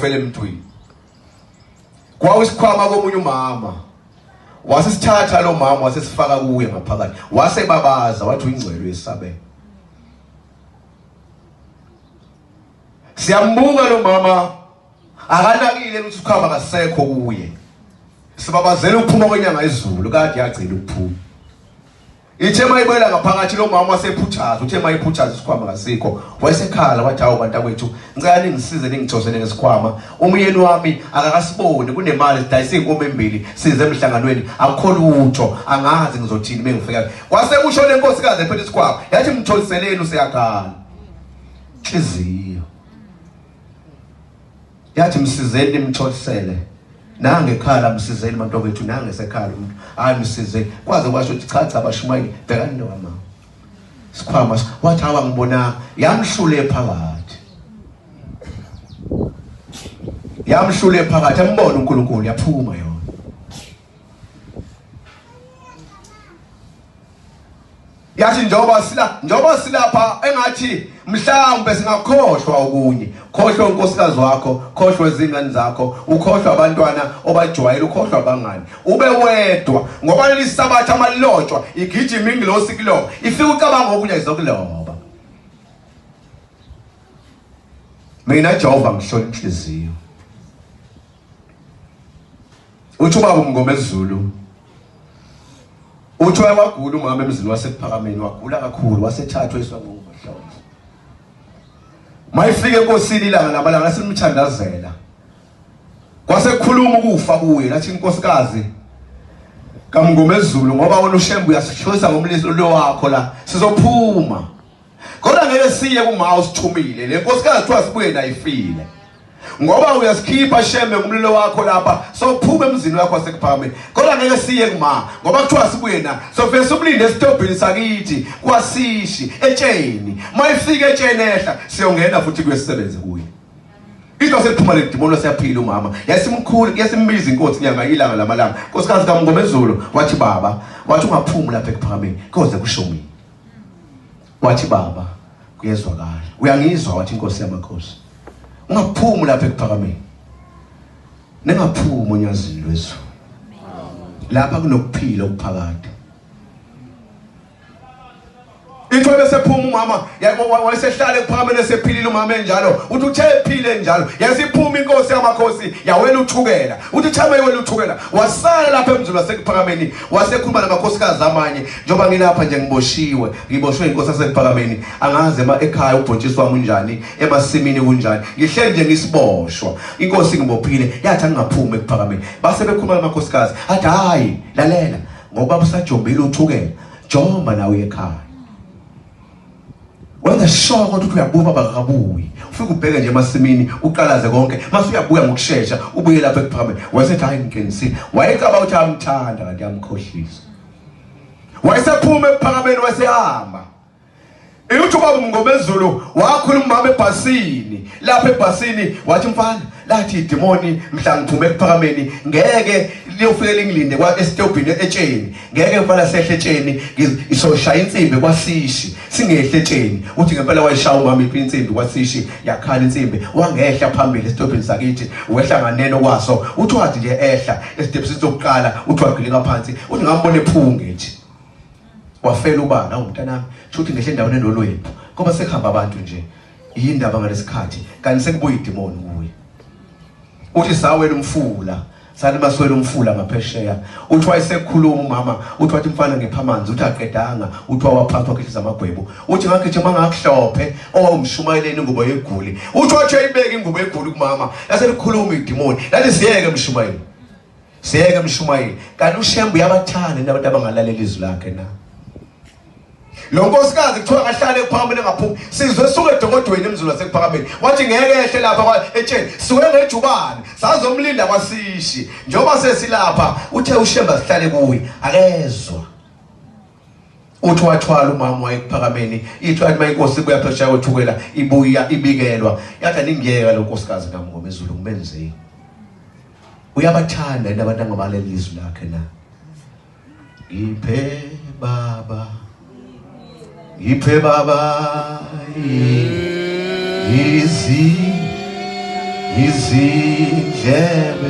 Fele emntwini kwawisikhwama komunye umama wasisithatha lo mama wasesifaka kuye ngaphakathi wasebabaza wathi uyingcwele yesabelo. Siyambuka lo mama akanakile ukuthi ukhamba kasekho kuye sibabazela ukuphuma kwenyanga izulu kade yagcina ukuphuma. Ithe mayibela ngaphakathi lo mama wasephuthaza uthe mayiphuthaza isikhwama kasikho wayesekhala wathi awu bantakwethu ngicela ningisize ningithosele ngesikhwama umyeni wami akakasiboni kunemali sidayisa inkomo embili size emhlanganweni akukho lutho angazi ngizothini bengifika kwase kusho le nkosikazi ephethe isikhwama yathi mtholiseleni useyakhala inhliziyo yathi msizeni nimtholisele nange ekhala msizeni mantobethu nange esekhala umuntu hayi msize kwaze kwasho ukuthi cha abashumayeli bhekani noma sikhwama wathi awa ngibona yamhlule phakathi ambona uNkulunkulu yaphuma yona. Yathi njoba silapha engathi mhlawumbe singakhohlwa okunye khohlwa unkosikazi wakho khohlwa izingane zakho ukhohlwa abantwana obajwayela ukhohlwa abangani ube wedwa ngoba lelisabatha amalotshwa igijima ingilosi kilo ifika ucabanga okunye izokuloba. Mina Jehova ngihlola inhliziyo uthi ubaba uMngoma eZulu uthi wagula umama emzini wasePhakameni wagula kakhulu wasethathwa iswanguva mhlawumbe mayifike enkosini ilanga lamalanga simthandazela kwasekukhuluma ukufa kuye lathi inkosikazi kaMngoma eZulu ngoba wona uShembu uyasihlosa ngomliso lo wakho la sizophuma kodwa ngeke siye kuma usithumile le nkosikazi kuthiwa sibuye nayifile ngoba uyasikhipha Shembe ngomlilo wakho lapha sophuma emzini wakho wasePhakameni kodwa ngeke siye kuma ngoba kuthiwa sibuye na sofese umlinde esitobhini sakithi kwasishi etsheni mayifika etsheni ehla siyongena futhi kuyesebenze kuye into sephuma le demoni siyaphila umama yasimkhulu yasimbiza inkosi nyanga ilanga lamalanga nkosikazi kaMngoma eZulu wathi baba wathi ungaphumi lapha ePhakameni koze kusho mina wathi baba kuyezwakala uyangizwa wathi inkosi yamakhosi ungaphumi lapha ePhakameni ningaphumi onyazini lwezo lapha kunokuphila okuphakade into besephuma umama wayesehlala ePhakameni esephilile umama enjalo uthi uthe ephile njalo yasiphuma inkosi yamakhosi yawela uthukela uthi thama yewela uthukela wasala lapha emzulu wasePhakameni wasekhuluma namakhosikazi amanye njoba ngilapha nje ngiboshwe inkosi yasePhakameni angaze ekhaya ubhontshisi wami unjani emasimini kunjani ngihleli nje ngisiboshwa inkosi ngibophile yathi angingaphumi ePhakameni base bekhuluma namakhosikazi athi hayi lalela ngoba usajombile uthukela jomba nawe ekhaya wenza shoko ukuthi uyabuka bakabuyi ufike ubheke nje emasimini uqalaze konke mase uyabuya ngokusheshsha ubuye lapha ePhakameni wayesethi hayi ngiqinisile wayecaba ukuthi amthanda kanti yamkhohlisa wayesephuma ePhakameni wasehamba uthi ubaba uMngoma eZulu wakhuluma umama ebhasini lapha ebhasini wathi mfana lathi idemoni mhla ngiphume ePhakameni ngeke liyofike lingilinde kwa esitobhini etsheni ngeke mfana sehle etsheni isoshaya insimbi kwasishi singehle etsheni uthi ngempela wayishaya umama insimbi kwasishi yakhala insimbi wangehla phambili esitobhini sakithi wehla nganeno kwaso uthi wathi nje ehla esitebhini sokuqala uthi wagilika phansi uthi ngambone ephunge nje wafela ubana umntanami futhi ngehle endaweni enolwephu ngoba sekuhamba abantu nje yindaba ngalesikhathi kanti sekubuya idemoni kuye uthi sawela umfula sali maswela umfula ngaphesheya uthi wayesekhuluma umama uthi wathi mfana ngipha amanzi uthi aqedanga uthi waphathwa kehliza amagwebu uthi ngakhe mangakuhlophe owumshumayeleni ingubo yeguli uthi wathi ayibeke ingubo yeguli kumama yaselikhuluma idemoni lathi siyeke mshumayeli kanti uShembu yabathanda nabantu abangalaleli izwi lakhe na lo nkosikazi kuthiwa kahlale ePhakameni engaphumi sizwe suke edokodweni emzulu wasePhakameni wathi ngeke ehle lapha etsheni suke ngejubane sazomlinda kwasishi njoba sesilapha uthe uShembu sihlale kuye akezwa uthi wathwala umama wayePhakameni ithi wathi mayinkosi kuya phesheya uthukela ibuya ibikelwa yathi ningiyeka lo nkosikazi kaMngoma eZulu ngibenzeni uyabathanda abantu angabaleli izwi lakhe na iphe baba izindlebe